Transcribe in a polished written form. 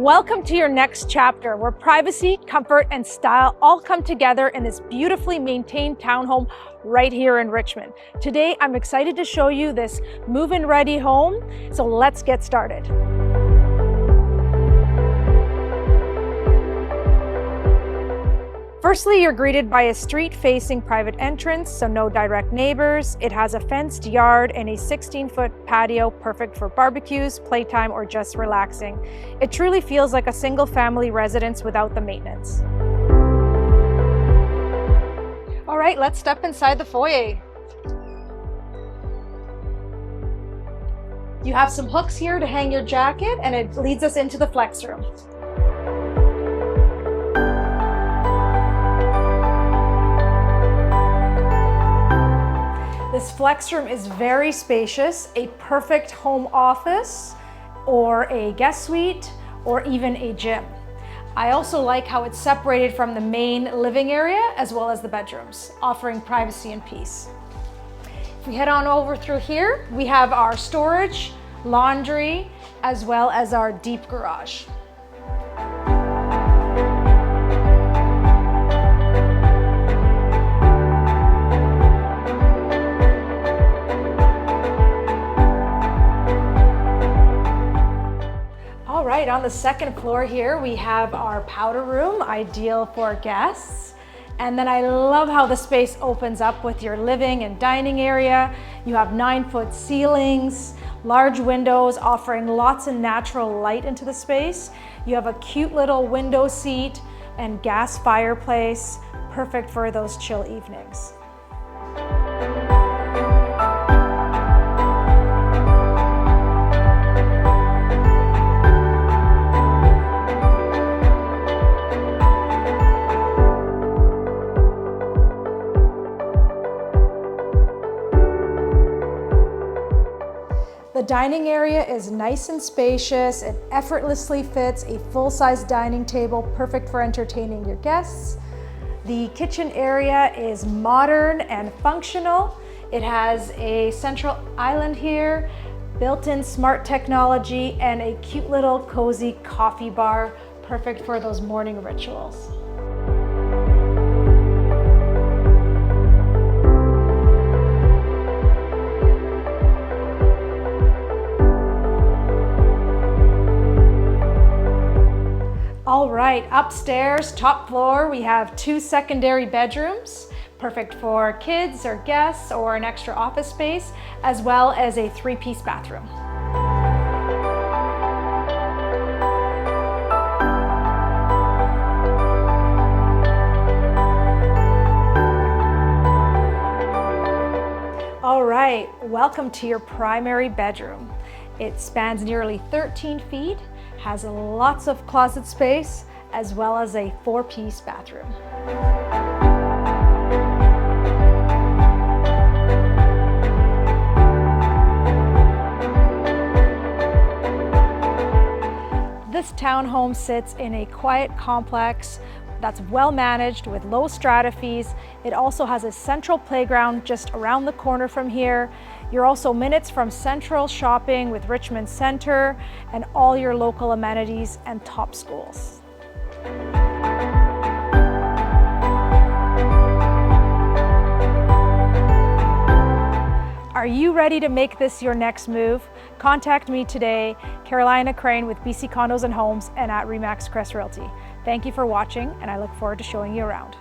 Welcome to your next chapter where privacy, comfort, and style all come together in this beautifully maintained townhome right here in Richmond. Today, I'm excited to show you this move-in ready home, so let's get started. Firstly, you're greeted by a street-facing private entrance, so no direct neighbors. It has a fenced yard and a 16-foot patio, perfect for barbecues, playtime, or just relaxing. It truly feels like a single-family residence without the maintenance. All right, let's step inside the foyer. You have some hooks here to hang your jacket, and it leads us into the flex room. This flex room is very spacious, a perfect home office or a guest suite or even a gym. I also like how it's separated from the main living area as well as the bedrooms, offering privacy and peace. If we head on over through here, we have our storage, laundry, as well as our deep garage. All right, on the second floor here, we have our powder room, ideal for guests. And then I love how the space opens up with your living and dining area. You have 9-foot ceilings, large windows offering lots of natural light into the space. You have a cute little window seat and gas fireplace, perfect for those chill evenings. The dining area is nice and spacious. It effortlessly fits a full-size dining table, perfect for entertaining your guests. The kitchen area is modern and functional. It has a central island here, built-in smart technology, and a cute little cozy coffee bar, perfect for those morning rituals. All right, upstairs, top floor, we have 2 secondary bedrooms, perfect for kids or guests or an extra office space, as well as a 3-piece bathroom. All right, welcome to your primary bedroom. It spans nearly 13 feet, has lots of closet space, as well as a 4-piece bathroom. This townhome sits in a quiet complex that's well managed with low strata fees. It also has a central playground just around the corner from here. You're also minutes from central shopping with Richmond Center and all your local amenities and top schools. Are you ready to make this your next move? Contact me today, Carolina Crane with BC Condos and Homes and at Remax Crest Realty. Thank you for watching, and I look forward to showing you around.